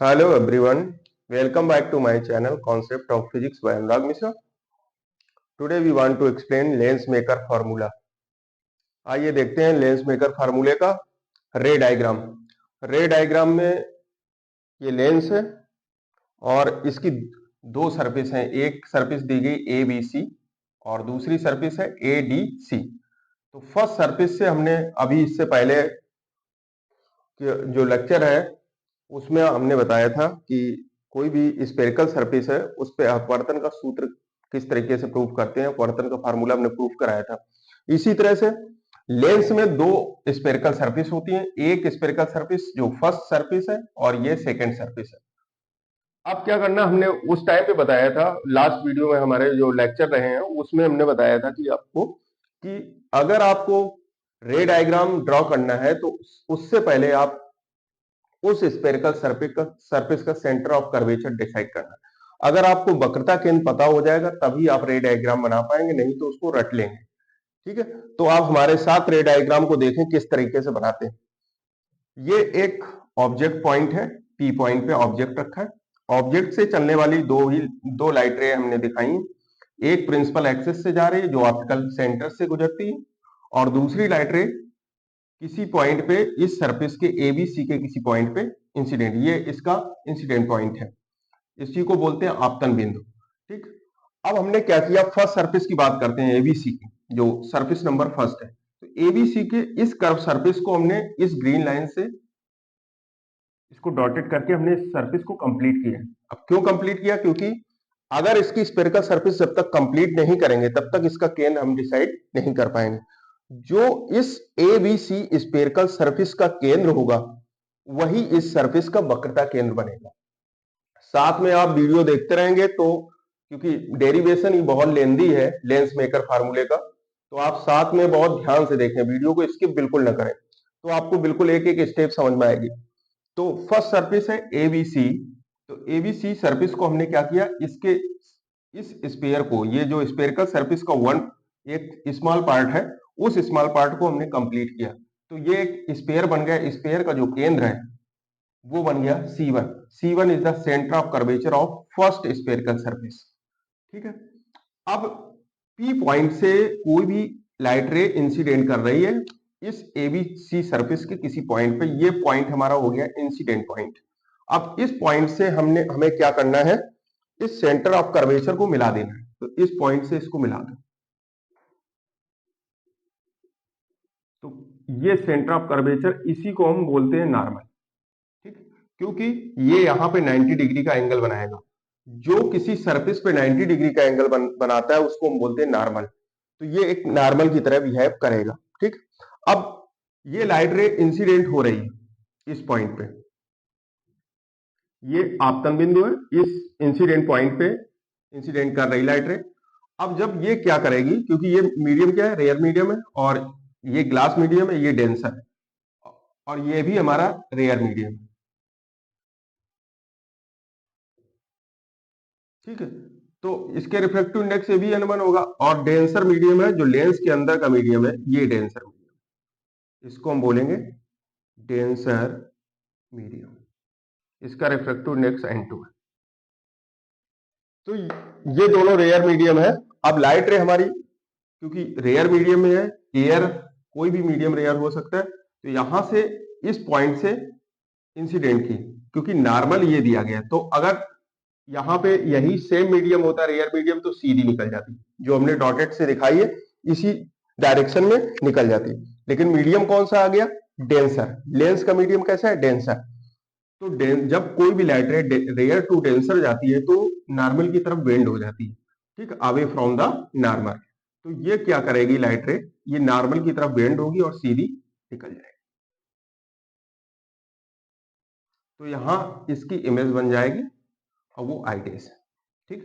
Hello everyone, welcome back to my channel Concept of Physics by Anurag Mishra. Today we want to explain lens maker formula. आइए देखते हैं lens maker फार्मूले का रे diagram. रे diagram में ये लेंस है और इसकी दो सरफेस हैं, एक सरफेस दी गई ए बी सी और दूसरी सरफेस है ए डी सी। तो फर्स्ट सरफेस से हमने अभी इससे पहले जो लेक्चर है उसमें हमने बताया था कि कोई भी स्फेरिकल सरफेस है उस पे अपवर्तन का सूत्र किस तरीके से प्रूव करते हैं, अपवर्तन का फार्मूला हमने प्रूव कराया था। इसी तरह से लेंस में दो स्फेरिकल सरफेस होती हैं, एक स्फेरिकल सरफेस जो फर्स्ट सरफेस है और ये सेकंड सरफेस है। अब क्या करना, हमने उस टाइम पे बताया था, लास्ट वीडियो में हमारे जो लेक्चर रहे हैं उसमें हमने बताया था कि आपको कि अगर आपको रे डायग्राम ड्रॉ करना है तो उससे पहले आप उस स्फेरिकल सरफेस का सेंटर ऑफ कर्वेचर डिसाइड करना। अगर आपको वक्रता केंद्र पता हो जाएगा तभी आप रे डायग्राम बना पाएंगे, नहीं तो उसको रट लेंगे। ठीक है, तो आप हमारे साथ रे डायग्राम को देखें किस तरीके से बनाते हैं। ये एक ऑब्जेक्ट पॉइंट है, पी पॉइंट पे ऑब्जेक्ट रखा है। ऑब्जेक्ट से चलने वाली दो लाइट रे हमने दिखाई। एक प्रिंसिपल एक्सिस से जा रही है जो ऑप्टिकल सेंटर से गुजरती है और दूसरी लाइट रे किसी पॉइंट पे इस सरफेस के एबीसी के किसी पॉइंट पे इंसिडेंट, ये इसका इंसिडेंट पॉइंट है, इसी को बोलते हैं आपतन बिंदु। ठीक, अब हमने क्या किया, फर्स्ट सरफेस की बात करते हैं, एबीसी की, जो सरफेस नंबर फर्स्ट है। तो एबीसी के इस कर्व सरफेस को हमने इस ग्रीन लाइन से इसको डॉटेड करके हमने इस सरफेस को कंप्लीट किया। अब क्यों कंप्लीट किया, क्योंकि अगर इसकी स्फेरिकल सरफेस जब तक कंप्लीट नहीं करेंगे तब तक इसका केंद्र हम डिसाइड नहीं कर पाएंगे। जो इस A B C spherical surface का केंद्र होगा वही इस सरफेस का वक्रता केंद्र बनेगा। साथ में आप वीडियो देखते रहेंगे तो, क्योंकि डेरिवेशन ही बहुत लेंदी है लेंस मेकर फार्मूले का, तो आप साथ में बहुत ध्यान से देखें, वीडियो को स्किप बिल्कुल ना करें, तो आपको बिल्कुल एक एक स्टेप समझ में आएगी। तो फर्स्ट सरफेस है एबीसी। तो एबीसी सरफेस को हमने क्या किया, इसके इस स्पेयर को, ये जो स्पेरिकल सरफेस का एक स्मॉल पार्ट है, उस स्मॉल पार्ट को हमने कंप्लीट किया। तो ये एक स्पेयर बन गया। स्पेयर का जो केंद्र है वो बन गया C1। C1 is the centre of curvature of first spherical surface. ठीक है, अब P पॉइंट से कोई भी लाइट रे इंसिडेंट कर रही है इस एबीसी सरफेस के किसी पॉइंट पे, ये पॉइंट हमारा हो गया इंसिडेंट पॉइंट। अब इस पॉइंट से हमें क्या करना है, इस सेंटर ऑफ कर्वेचर को मिला देना है। तो इस पॉइंट से इसको मिला दो, तो ये सेंटर ऑफ कर्वेचर, इसी को हम बोलते हैं नॉर्मल। ठीक, क्योंकि ये यहाँ पे 90 डिग्री का एंगल बनाएगा। जो किसी सरफेस पे 90 डिग्री का एंगल बनाता है उसको हम बोलते हैं नॉर्मल। तो ये एक नॉर्मल की तरह बिहेव करेगा। ठीक, अब ये लाइट रे इंसिडेंट हो रही है इस पॉइंट पे, ये आपतन बिंदु है, इस इंसिडेंट पॉइंट पे इंसिडेंट कर रही लाइट रे। अब जब ये क्या करेगी, क्योंकि ये मीडियम क्या है, रेयर मीडियम है, और ये ग्लास मीडियम है, ये डेंसर है, और ये भी हमारा रेयर मीडियम है। ठीक है, तो इसके रिफ्लेक्टिव इंडेक्स से भी n1 होगा, और डेंसर मीडियम है, जो लेंस के अंदर का मीडियम है, ये डेंसर मीडियम, इसको हम बोलेंगे डेंसर मीडियम। इसका रिफ्लेक्टिव इंडेक्स n2 है। तो ये दोनों रेयर मीडियम है। अब लाइट रे हमारी, क्योंकि रेयर मीडियम में है, एयर कोई भी मीडियम रेयर हो सकता है, तो यहां से इस पॉइंट से इंसिडेंट की, क्योंकि नॉर्मल ये दिया गया, तो अगर यहाँ पे यही सेम मीडियम होता है रेयर मीडियम, तो सीधी निकल जाती, जो हमने डॉटेड से दिखाई है इसी डायरेक्शन में निकल जाती। लेकिन मीडियम कौन सा आ गया, डेंसर। लेंस का मीडियम कैसा है, डेंसर। तो जब कोई भी लाइट रे रेयर टू डेंसर जाती है तो नॉर्मल की तरफ बेंड हो जाती है। ठीक, अवे फ्रॉम द नॉर्मल। तो ये क्या करेगी लाइट रे, ये नॉर्मल की तरफ बेंड होगी और सीधी निकल जाएगी। तो यहां इसकी इमेज बन जाएगी और वो आई डेज है। ठीक,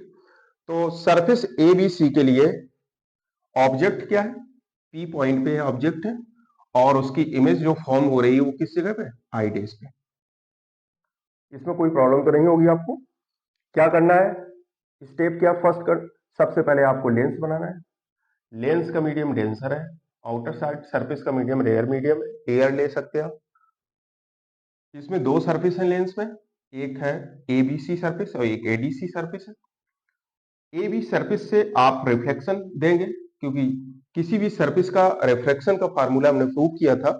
तो सरफेस ए बी सी के लिए ऑब्जेक्ट क्या है, पी पॉइंट पे ऑब्जेक्ट है, और उसकी इमेज जो फॉर्म हो रही है वो किस जगह पे, आई डेज पे। इसमें कोई प्रॉब्लम तो नहीं होगी आपको। क्या करना है, स्टेप क्या, फर्स्ट कर, सबसे पहले आपको लेंस बनाना है। लेंस का मीडियम डेंसर है, आउटर साइड सरफेस का मीडियम रेयर मीडियम है, एयर ले सकते हैं आप। इसमें दो सरफेस है लेंस में, एक है एबीसी सरफेस और एक एडीसी सरफेस है। एबी सरफेस से आप रिफ्लेक्शन देंगे, क्योंकि किसी भी सरफेस का रिफ्लेक्शन का फार्मूला हमने प्रूव किया था,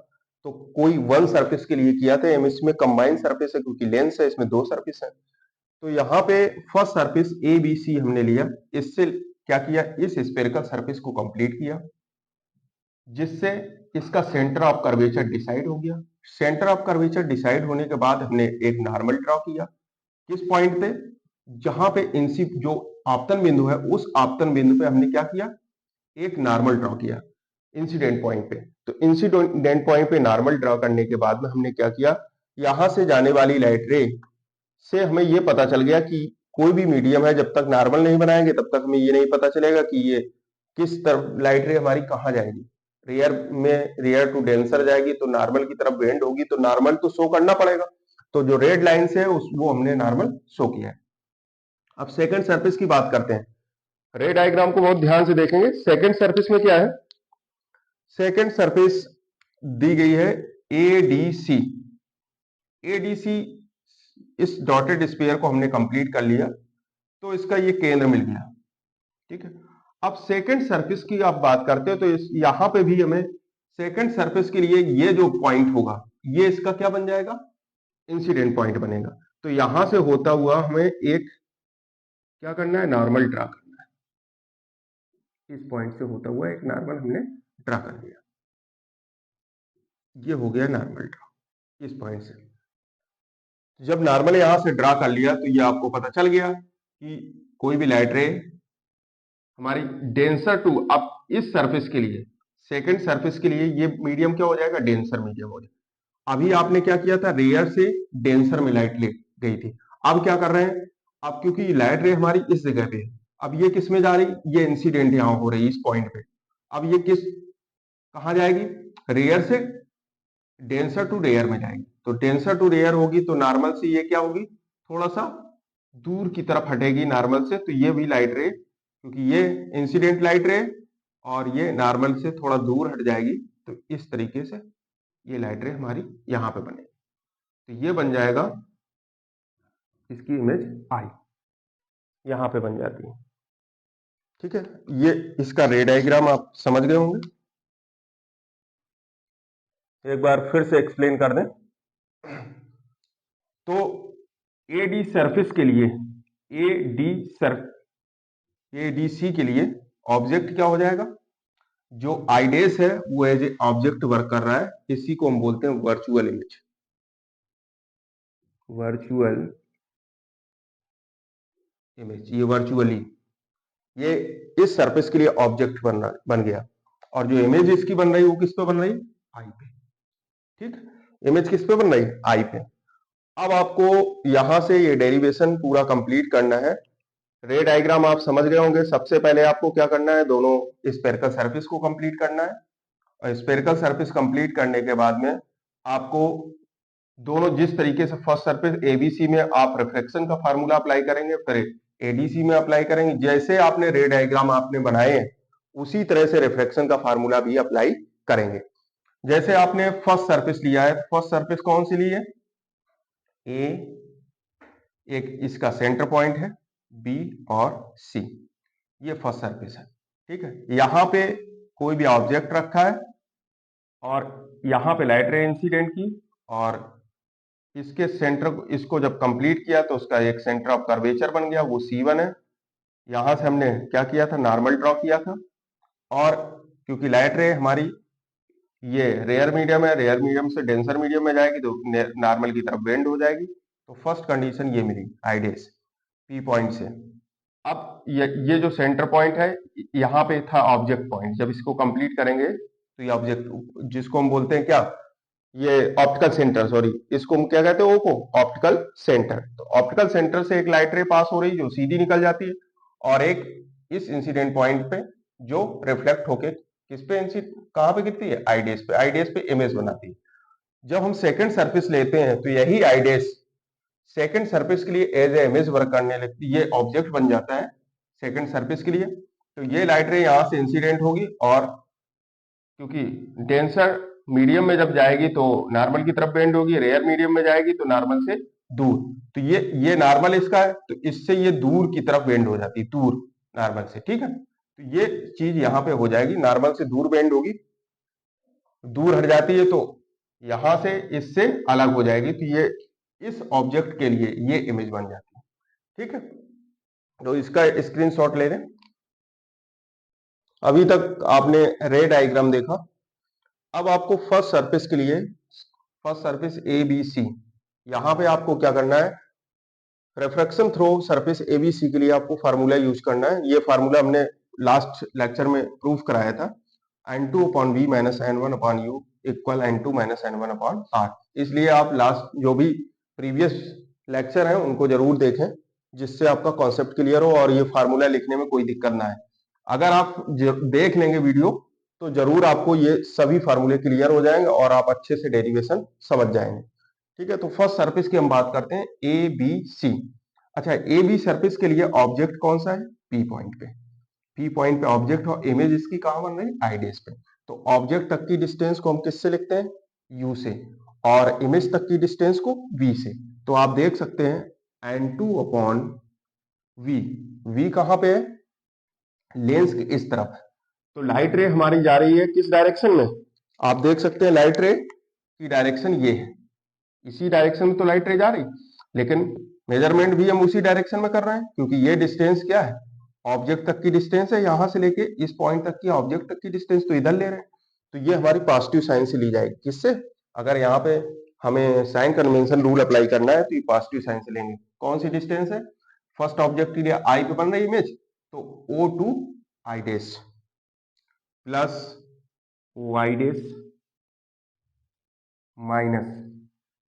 तो कोई वन सरफेस के लिए किया था। इसमें कंबाइंड सरफेस है, क्योंकि लेंस है, इसमें दो सरफेस है। तो यहाँ पे first surface A B C हमने लिया, इससे क्या किया, इस स्फेरिकल सरफेस को कंप्लीट किया, जिससे इसका सेंटर ऑफ कर्वेचर डिसाइड हो गया। सेंटर ऑफ कर्वेचर डिसाइड होने के बाद हमने एक नॉर्मल ड्रॉ किया, किस पॉइंट पे, जहां पे इंसी जो आपतन बिंदु है, उस आपतन बिंदु पे हमने क्या किया, एक नॉर्मल ड्रॉ किया इंसिडेंट पॉइंट पे। तो इंसिडेंट पॉइंट पे नॉर्मल ड्रॉ करने के बाद में हमने क्या किया, यहां से जाने वाली लाइट रे से हमें ये पता चल गया कि कोई भी मीडियम है, जब तक नॉर्मल नहीं बनाएंगे तब तक हमें ये नहीं पता चलेगा कि ये किस तरफ लाइट रे हमारी कहाँ जाएगी। रेयर में रेयर टू डेंसर जाएगी तो नॉर्मल की तरफ बेंड होगी, तो नॉर्मल तो शो करना पड़ेगा। तो जो रेड लाइन से है वो हमने नॉर्मल शो किया है। अब सेकंड सरफेस की बात करते हैं। रे डायग्राम को बहुत ध्यान से देखेंगे। सेकंड सरफेस में क्या है, सेकंड सरफेस दी गई है एडीसी। एडीसी, इस डॉटेड स्फीयर को हमने कंप्लीट कर लिया, तो इसका ये केंद्र मिल गया। ठीक है। अब सेकंड सरफेस की आप बात करते हो, तो यहां पे भी हमें सेकंड सरफेस के लिए ये जो पॉइंट होगा, ये इसका क्या बन जाएगा, इंसिडेंट पॉइंट बनेगा। तो यहां से होता हुआ हमें एक क्या करना है, नॉर्मल ड्रा करना है। इस पॉइंट से होता हुआ एक नॉर्मल हमने ड्रा कर दिया, ये हो गया नॉर्मल ड्रा इस पॉइंट से। जब नॉर्मल यहां से ड्रा कर लिया, तो ये आपको पता चल गया कि कोई भी लाइट रे हमारी डेंसर टू, अब इस सरफेस के लिए, सेकंड सरफेस के लिए ये मीडियम क्या हो जाएगा, डेंसर मीडियम हो जाएगा। अभी आपने क्या किया था, रेयर से डेंसर में लाइट ले गई थी। अब क्या कर रहे हैं, अब क्योंकि लाइट रे हमारी इस जगह पे है, अब ये किस में जा रही, ये इंसिडेंट यहां हो रही है इस पॉइंट पे। अब ये किस कहां जाएगी, रेयर से डेंसर टू रेयर में जाएगी। तो डेंसर टू रेयर होगी तो नॉर्मल से ये क्या होगी, थोड़ा सा दूर की तरफ हटेगी नॉर्मल से। तो ये भी लाइट रे, क्योंकि ये इंसिडेंट लाइट रे और ये नॉर्मल से थोड़ा दूर हट जाएगी, तो इस तरीके से ये लाइट रे हमारी यहां पे बनेगी। तो ये बन जाएगा, इसकी इमेज आई यहां पे बन जाती है। ठीक है, ये इसका रे डायग्राम आप समझ गए होंगे। एक बार फिर से एक्सप्लेन कर दें तो एडी सरफेस के लिए, एडीसी के लिए ऑब्जेक्ट क्या हो जाएगा, जो आइडेस है वो एज ए ऑब्जेक्ट वर्क कर रहा है, इसी को हम बोलते हैं वर्चुअल इमेज। वर्चुअल इमेज, ये वर्चुअली ये इस सरफेस के लिए ऑब्जेक्ट बन गया, और जो इमेज इसकी बन रही है वो किस पे बन रही है, आई पे। ठीक, इमेज किस पे बन रही है, आई पे। अब आपको यहां से ये डेरिवेशन पूरा कंप्लीट करना है। रे डायग्राम आप समझ गए होंगे। सबसे पहले आपको क्या करना है, दोनों स्फेरिकल सरफेस को कंप्लीट करना है, और स्फेरिकल सरफेस कंप्लीट करने के बाद में आपको दोनों, जिस तरीके से फर्स्ट सरफेस एबीसी में आप रिफ्लेक्शन का फार्मूला अप्लाई करेंगे, फिर एडीसी में अप्लाई करेंगे, जैसे आपने रे डायग्राम आपने बनाए हैं उसी तरह से रिफ्लेक्शन का फार्मूला भी अप्लाई करेंगे। जैसे आपने फर्स्ट सरफेस लिया है, फर्स्ट सरफेस कौन सी ली है, ए, एक इसका सेंटर पॉइंट है, बी और सी, ये फर्स्ट सरफेस है। ठीक है, यहां पे कोई भी ऑब्जेक्ट रखा है और यहां पे लाइट रे इंसिडेंट की, और इसके सेंटर को, इसको जब कंप्लीट किया तो उसका एक सेंटर ऑफ कर्वेचर बन गया, वो C1 है। यहां से हमने क्या किया था, नॉर्मल ड्रॉ किया था, और क्योंकि लाइट रे हमारी ये रेयर मीडियम है, रेयर मीडियम से डेंसर मीडियम में जाएगी तो नॉर्मल की तरफ बेंड हो जाएगी। तो फर्स्ट कंडीशन ये मिली आइडेस पी पॉइंट से। अब ये जो सेंटर पॉइंट है, यहाँ पे था ऑब्जेक्ट पॉइंट। जब इसको कंप्लीट करेंगे तो ये ऑब्जेक्ट, जिसको हम बोलते हैं क्या, ये ऑप्टिकल सेंटर, सॉरी इसको हम क्या कहते हैं, ओको, ऑप्टिकल सेंटर। तो ऑप्टिकल सेंटर से एक लाइट रे पास हो रही जो सीधी निकल जाती है, और एक इस इंसिडेंट पॉइंट पे जो रिफ्लेक्ट होके किस पे, कहां पे गिरती है, आईडेस पे, आईडेस पे इमेज बनाती है। जब हम सेकंड सरफेस लेते हैं तो यही आईडेस सेकंड सरफेस के लिए एज ए इमेज वर्क करने लगती है, ये ऑब्जेक्ट बन जाता है सेकंड सरफेस के लिए। तो ये लाइट रे यहां से इंसिडेंट होगी, और क्योंकि डेंसर मीडियम में जब जाएगी तो नॉर्मल की तरफ बेंड होगी, रेयर मीडियम में जाएगी तो नॉर्मल से दूर। तो ये नॉर्मल इसका है, तो इससे ये दूर की तरफ बेंड हो जाती है, दूर नॉर्मल से, ठीक है। तो ये चीज यहाँ पे हो जाएगी, नॉर्मल से दूर बेंड होगी, दूर हट जाती है तो यहां से इससे अलग हो जाएगी, तो ये इस ऑब्जेक्ट के लिए ये इमेज बन जाती है, ठीक है। तो इसका स्क्रीनशॉट ले लें। अभी तक आपने रे डायग्राम देखा। अब आपको फर्स्ट सरफेस के लिए, first surface A B C, यहां पे आपको क्या करना है, रिफ्रैक्शन थ्रो सरफेस एबीसी के लिए आपको फार्मूला यूज करना है। ये फार्मूला हमने लास्ट लेक्चर में प्रूफ कराया था, n2 upon v minus n1 upon u equal n2 minus n1 upon r। इसलिए आप लास्ट जो भी प्रीवियस लेक्चर है उनको जरूर देखें, जिससे आपका कॉन्सेप्ट क्लियर हो और ये फार्मूला लिखने में कोई दिक्कत ना है। अगर आप देख लेंगे वीडियो तो जरूर आपको ये सभी फार्मूले क्लियर हो जाएंगे और आप अच्छे से डेरिवेशन समझ जाएंगे, ठीक है। तो फर्स्ट सरफेस की हम बात करते हैं ए बी सी। अच्छा, ए बी सरफेस के लिए ऑब्जेक्ट कौन सा है, पी पॉइंट पे, पी पॉइंट पे ऑब्जेक्ट और इमेज इसकी कहां बन रही है, आई डेस पे। तो ऑब्जेक्ट तक की डिस्टेंस को हम किससे लिखते हैं, यू से, और इमेज तक की डिस्टेंस को वी से। तो आप देख सकते हैं n2 अपॉन वी, वी कहां पे है, लेंस के इस तरफ। तो लाइट रे हमारी जा रही है किस डायरेक्शन में, आप देख सकते हैं लाइट रे की डायरेक्शन ये है, इसी डायरेक्शन में तो लाइट रे जा रही, लेकिन मेजरमेंट भी हम उसी डायरेक्शन में कर रहे हैं, क्योंकि ये डिस्टेंस क्या है, ऑब्जेक्ट तक की डिस्टेंस है, यहां से लेके इस पॉइंट तक की ऑब्जेक्ट तक की डिस्टेंस तो इधर ले रहे हैं। तो ये हमारी पॉजिटिव साइन से ली जाएगी, किससे, अगर यहाँ पे हमें साइन कन्वेंशन रूल अप्लाई करना है तो ये पॉजिटिव साइन से लेंगे। कौन सी डिस्टेंस है, फर्स्ट ऑब्जेक्ट के लिए आई पे बन रही इमेज, तो ओ टू आई डेस प्लस वाई डेस minus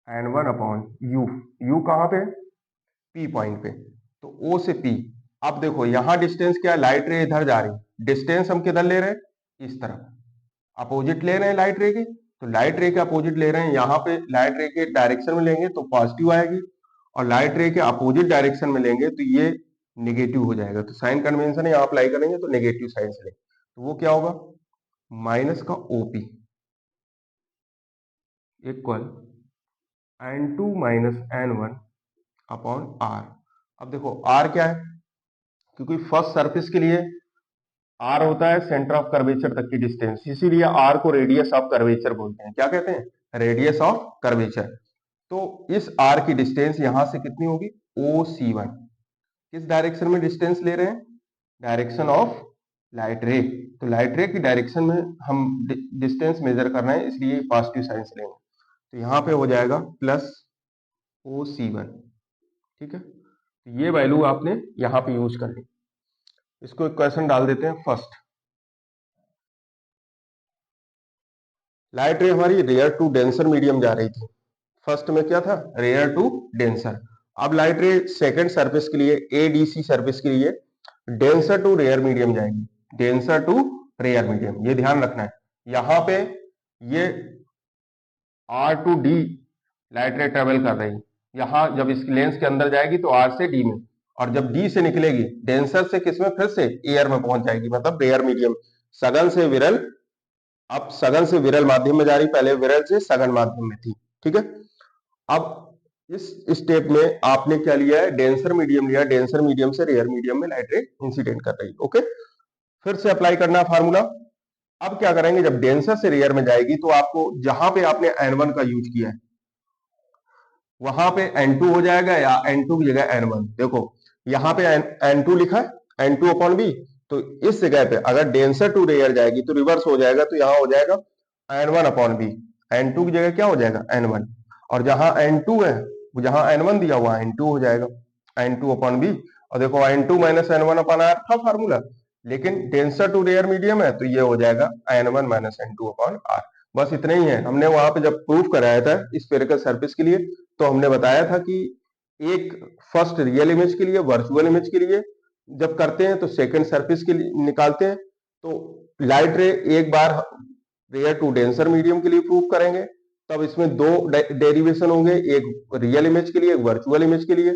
n1 upon U, U कहां पे, पी पॉइंट पे, तो ओ से पी। अब देखो यहां डिस्टेंस क्या है, लाइट रे इधर जा रही, डिस्टेंस हम किधर ले रहे हैं, इस तरफ, अपोजिट ले रहे हैं लाइट रे के, तो लाइट रे के अपोजिट ले रहे हैं, यहाँ पे लाइट रे के डायरेक्शन में लेंगे तो पॉजिटिव आएगी, और लाइट रे के अपोजिट डायरेक्शन में लेंगे तो ये नेगेटिव हो जाएगा। तो साइन कन्वेंशन यहाँ अप्लाई करेंगे तो नेगेटिव साइन से लेंगे, तो वो क्या होगा, माइनस का OP equal n2 minus n1 upon r। अब देखो r क्या है, क्योंकि फर्स्ट सरफेस के लिए r होता है सेंटर ऑफ कर्वेचर तक की डिस्टेंस, इसीलिए r को रेडियस ऑफ कर्वेचर बोलते हैं। क्या कहते हैं, रेडियस ऑफ कर्वेचर। तो इस r की डिस्टेंस यहां से कितनी होगी, OC1। किस डायरेक्शन में डिस्टेंस ले रहे हैं, डायरेक्शन ऑफ लाइट रे, तो लाइट रे की डायरेक्शन में हम डिस्टेंस मेजर कर रहे हैं, इसलिए पॉजिटिव साइन से लेंगे। तो यहाँ पे हो जाएगा प्लस OC1, ठीक है। तो ये वैल्यू आपने यहाँ पे यूज कर ली। इसको एक क्वेश्चन डाल देते हैं फर्स्ट। लाइट रे हमारी रेयर टू डेंसर मीडियम जा रही थी, फर्स्ट में क्या था, रेयर टू डेंसर। अब लाइट रे सेकंड सरफेस के लिए, एडीसी सरफेस के लिए डेंसर टू रेयर मीडियम जाएगी, डेंसर टू रेयर मीडियम, ये ध्यान रखना है। यहाँ पे ये R to D light ray travel कर रही है, यहाँ जब इस लेंस के अंदर जाएगी तो आर से डी में, और जब डी से निकलेगी डेंसर से किसमें, फिर से एयर में पहुंच जाएगी, मतलब रेयर मीडियम, सघन से विरल। अब सघन से विरल माध्यम में जा रही, पहले विरल से सघन माध्यम में थी, ठीक है। अब इस स्टेप में आपने क्या लिया है, डेंसर मीडियम लिया, डेंसर मीडियम से रेयर मीडियम में लाइट रे इंसिडेंट कर रही है, ओके। फिर से अप्लाई करना फार्मूला। अब क्या करेंगे, जब डेंसर से रेयर में जाएगी तो आपको जहां पे आपने n1 का यूज किया है वहां पे n2 हो जाएगा, या n2 की जगह n1। देखो यहाँ पे n2 लिखा है, n2 अपॉन बी, तो इस जगह पे अगर डेंसर टू रेयर जाएगी तो रिवर्स हो जाएगा, तो यहाँ हो जाएगा n1 अपॉन बी, n2 की जगह क्या हो जाएगा, n1, और जहां n2 है जहां n1 दिया हुआ n2 हो जाएगा, n2 अपॉन बी। और देखो n2 minus n1 upon r था फार्मूला, लेकिन डेंसर टू रेयर मीडियम है तो ये हो जाएगा n1 minus n2 upon r। बस इतना ही है। हमने वहां पे जब प्रूफ कराया था स्फेरिकल सरफेस के लिए तो हमने बताया था कि एक फर्स्ट रियल इमेज के लिए, वर्चुअल इमेज के लिए जब करते हैं तो सेकंड सरफेस के लिए निकालते हैं, तो लाइट रे एक बार रेयर टू डेंसर मीडियम के लिए प्रूफ करेंगे, तब इसमें दो डेरिवेशन होंगे, एक रियल इमेज के लिए, एक वर्चुअल इमेज के लिए।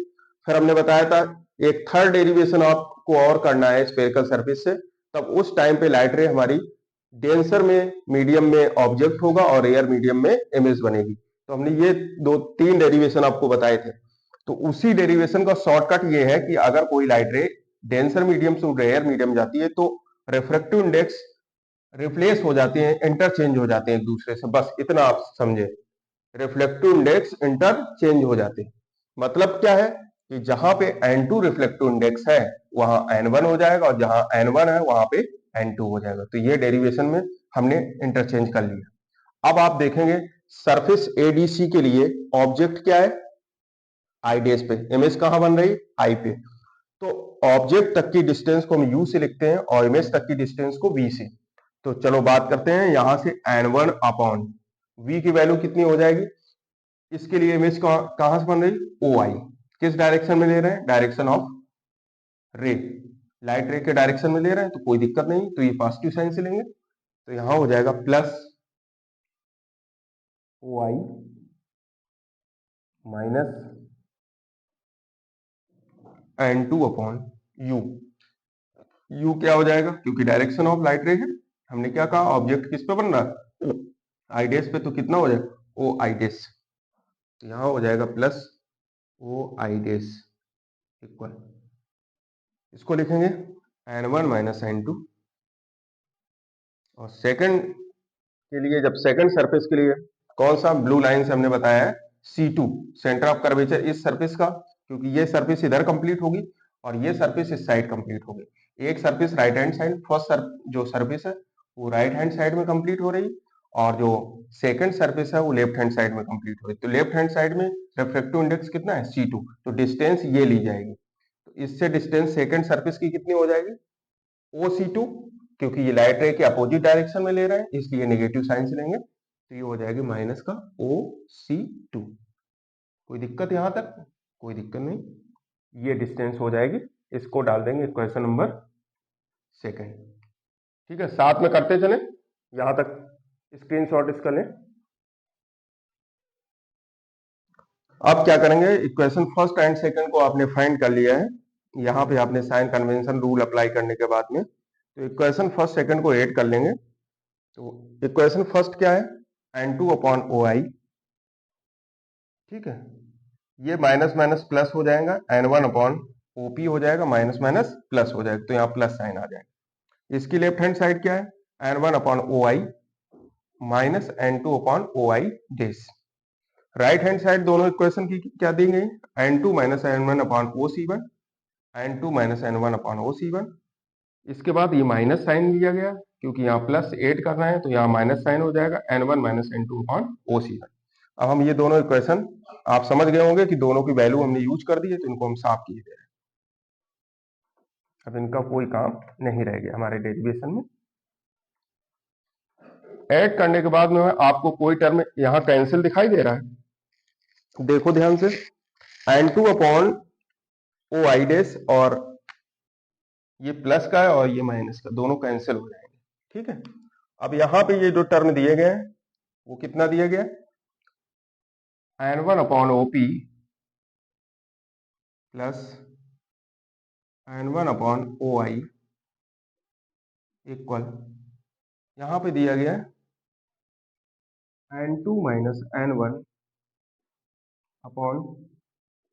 फिर हमने बताया था एक थर्ड डेरिवेशन आपको और करना है स्फेरिकल सरफेस से, तब उस टाइम पे लाइट रे हमारी डेंसर में मीडियम में ऑब्जेक्ट होगा और रेयर मीडियम में इमेज बनेगी। तो हमने ये दो तीन डेरिवेशन आपको बताए थे। तो उसी डेरिवेशन का शॉर्टकट ये है कि अगर कोई लाइट रे डेंसर मीडियम से रेयर मीडियम जाती है तो रिफ्रैक्टिव इंडेक्स रिप्लेस हो जाते हैं, इंटरचेंज हो जाते हैं एक दूसरे से, बस इतना आप समझे। रिफ्लेक्टिव इंडेक्स इंटरचेंज हो जाते हैं, मतलब क्या है कि जहां पे N2 रिफ्लेक्टिव इंडेक्स है वहां N1 हो जाएगा, और जहां N1 है वहां पे N2 हो जाएगा। तो ये डेरिवेशन में हमने इंटरचेंज कर लिया। अब आप देखेंगे सरफेस एडीसी के लिए ऑब्जेक्ट क्या है, आई डेस पे, इमेज कहां बन रही, आई पे। तो ऑब्जेक्ट तक की डिस्टेंस को हम यू से लिखते हैं और इमेज तक की डिस्टेंस को वी से। तो चलो बात करते हैं यहां से N1 अपॉन वी की वैल्यू कितनी हो जाएगी। इसके लिए इमेज कहां से बन रही, ओ आई। किस डायरेक्शन में ले रहे हैं, डायरेक्शन ऑफ रे, लाइट रे के डायरेक्शन में ले रहे हैं, तो कोई दिक्कत नहीं, तो ये पॉजिटिव साइन से लेंगे। तो यहां हो जाएगा plus O I minus N2 upon U. U क्या हो जाएगा, क्योंकि डायरेक्शन ऑफ लाइट रे है, हमने क्या कहा ऑब्जेक्ट किस पे बन रहा है, आई डेस पे, तो कितना हो जाएगा, ओ आई डेस। तो यहां हो जाएगा plus O I days equal, इसको लिखेंगे N1 माइनस N2। और सेकंड के लिए, जब सेकंड सरफेस के लिए कौन सा ब्लू लाइन से हमने बताया है, C2 सेंटर ऑफ कर्वेचर इस सरफेस का, क्योंकि ये सरफेस इधर कंप्लीट होगी और ये सरफेस इस साइड कंप्लीट होगी। एक सरफेस राइट हैंड साइड, जो सरफेस है वो राइट हैंड साइड में कंप्लीट हो रही, और जो सेकंड सरफेस है वो लेफ्ट हैंड साइड में कंप्लीट हो रही। तो लेफ्ट हैंड साइड में रिफ्रैक्टिव इंडेक्स कितना है, C2, तो डिस्टेंस ये ली जाएगी। तो इससे डिस्टेंस सेकंड सरफेस की कितनी हो जाएगी, OC2, क्योंकि ये लाइट रे के अपोजिट डायरेक्शन में ले रहे हैं इसलिए नेगेटिव साइन से लेंगे, तो ये हो जाएगी माइनस का OC2। कोई दिक्कत यहां तक, कोई दिक्कत नहीं, ये डिस्टेंस हो जाएगी, इसको डाल देंगे क्वेश्चन नंबर सेकंड। ठीक है, साथ में करते चले, यहां तक स्क्रीनशॉट इसका लें। अब क्या करेंगे, इक्वेशन फर्स्ट एंड सेकंड को आपने फाइंड कर लिया है, यहाँ पे आपने साइन कन्वेंशन रूल अप्लाई करने के बाद में, तो इक्वेशन फर्स्ट सेकंड को ऐड कर लेंगे। तो इक्वेशन फर्स्ट क्या है, N2 अपॉन ओ आई, ठीक है, ये माइनस माइनस प्लस हो जाएगा, N1 अपॉन ओपी हो जाएगा, माइनस माइनस प्लस हो जाएगा, तो यहाँ प्लस साइन आ जाएगा। इसकी लेफ्ट हैंड साइड क्या है, N1 upon O I minus N2 upon O I डेस। राइट हैंड साइड दोनों इक्वेशन की क्या दी गई, N2 minus N1 upon O C one, N2 minus N1 upon O C one. इसके बाद ये माइनस साइन लिया गया, क्योंकि यहाँ प्लस ऐड करना है, तो यहाँ माइनस साइन हो जाएगा, N1 minus N2 upon O C one. अब हम ये दोनों इक्वेशन आप समझ गए होंगे कि दोनों की वैल्यू हमने यूज कर दी है, तो इनको हम साफ किए दे रहे हैं। अब इनका कोई काम नहीं रह गया हमारे डेरिवेशन में। ऐड करने के बाद में आपको कोई टर्म यहाँ कैंसिल दिखाई दे रहा है, देखो ध्यान से, N2 अपॉन ओ आई डेस, और ये प्लस का है और ये माइनस का, दोनों कैंसिल हो जाएंगे। ठीक है, अब यहाँ पे ये जो टर्म दिए गए हैं वो कितना दिया गया, N1 upon OP plus N1 upon O I equal, यहां पे दिया गया N2 minus N1 upon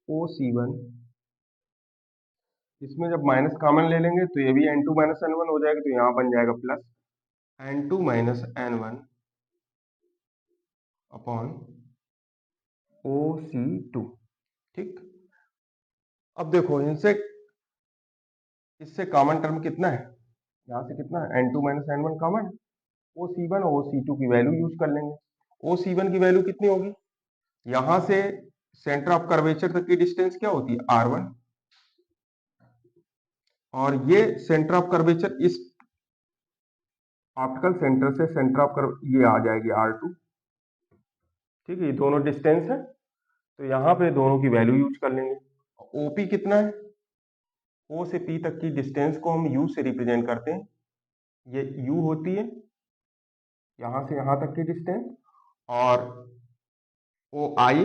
O C one. इसमें जब माइनस कॉमन ले लेंगे तो ये भी N2 माइनस N1 हो जाएगा, तो यहां बन जाएगा plus N2 minus N1 upon OC2। ठीक, अब देखो इनसे, इससे कॉमन टर्म कितना है, यहाँ से कितना है, N2 minus N1 common, OC1 और OC2 की वैल्यू यूज कर लेंगे। OC1 की वैल्यू कितनी होगी, यहां से सेंटर ऑफ कर्वेचर तक की डिस्टेंस क्या होती है, R1, और ये सेंटर ऑफ कर्वेचर इस ऑप्टिकल सेंटर से सेंटर ऑफ कर्व ये आ जाएगी R2। ठीक है, ये दोनों डिस्टेंस है, तो यहाँ पे दोनों की वैल्यू यूज कर लेंगे। ओपी कितना है, ओ से पी तक की डिस्टेंस को हम यू से रिप्रेजेंट करते हैं, ये यू होती है यहां से यहां तक की डिस्टेंस, और ओ आई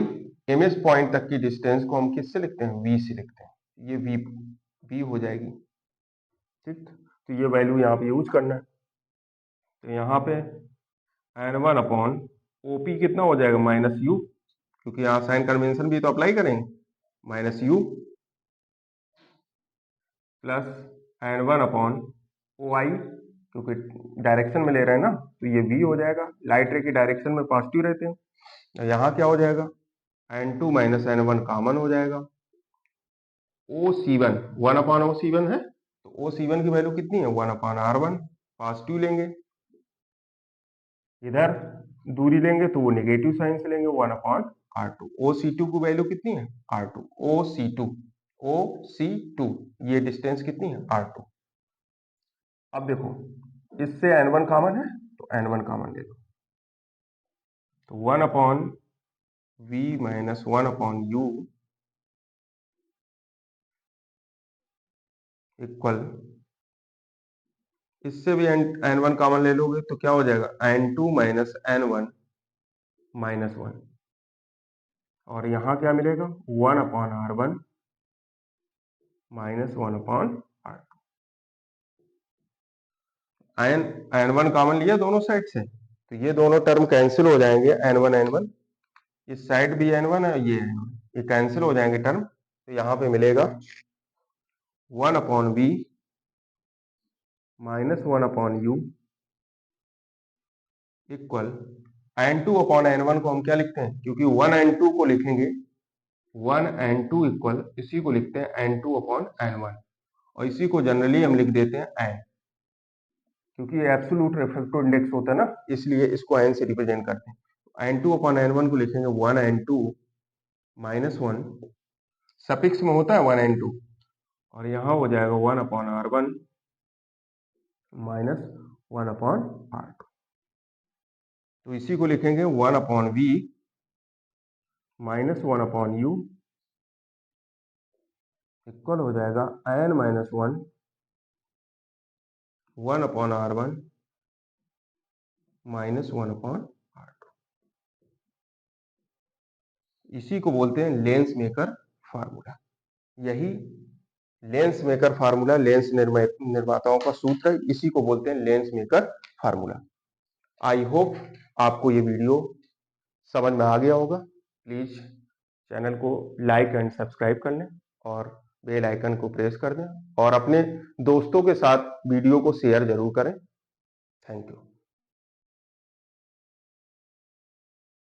इमेज पॉइंट तक की डिस्टेंस को हम किससे लिखते हैं, वी से लिखते हैं, ये वी हो जाएगी। ठीक, तो ये वैल्यू यहाँ पे यूज करना है, तो यहाँ पे N1 अपॉन ओपी कितना हो जाएगा, माइनस यू, क्योंकि यहाँ साइन कन्वेंशन भी तो अप्लाई करेंगे, minus U plus n1 upon O I, क्योंकि डायरेक्शन में ले रहे हैं ना तो ये v हो जाएगा, लाइट रे की डायरेक्शन में पॉजिटिव रहते हैं। यहाँ क्या हो जाएगा, n2 माइनस n1 कॉमन हो जाएगा, OC1 1 अपॉन OC1 है तो OC1 की वैल्यू कितनी है 1 अपॉन R1, पॉजिटिव लेंगे, इधर दूरी लेंगे तो वो नेगेटिव साइन से लेंगे 1 अपॉन R2। OC2 की वैल्यू कितनी है R2, OC2 ये डिस्टेंस कितनी है R2। अब देखो इससे n1 कॉमन है तो n1 कॉमन ले लो, तो 1 upon v minus 1 upon u equal, इससे भी n1 कॉमन ले लोगे तो क्या हो जाएगा n2 माइनस n1 माइनस 1, और यहाँ क्या मिलेगा 1 upon R1 minus 1 upon R2। n1 common लिया दोनों साइड से तो ये दोनों टर्म कैंसिल हो जाएंगे, n1 इस साइड भी n1 है, ये n1 ये कैंसिल हो जाएंगे टर्म, तो यहाँ पे मिलेगा 1 upon v minus 1 upon u equal n2 upon n1 को हम क्या लिखते हैं, क्योंकि 1 n2 को लिखेंगे 1 n2 इक्वल इसी को लिखते हैं n2 अपॉन n1, और इसी को जनरली हम लिख देते हैं n, क्योंकि ये एब्सोल्यूट रिफ्रैक्टिव इंडेक्स होता है ना इसलिए इसको n से रिप्रेजेंट करते हैं। n2 अपॉन n1 को लिखेंगे 1 n2 माइनस 1, सफिक्स में होता है 1 n2, और यहाँ हो जाएगा 1 upon R1 minus 1 upon R2, तो इसी को लिखेंगे 1 upon v minus 1 upon u equal हो जाएगा n minus 1 upon R1 minus 1 upon R2। इसी को बोलते हैं लेंस मेकर फार्मूला। यही लेंस मेकर फार्मूला लेंस निर्माताओं का सूत्र है, इसी को बोलते हैं lens maker formula. I hope आपको ये वीडियो समझ में आ गया होगा। प्लीज चैनल को लाइक एंड सब्सक्राइब कर लें और बेल आइकन को प्रेस कर दें, और अपने दोस्तों के साथ वीडियो को शेयर जरूर करें। Thank you.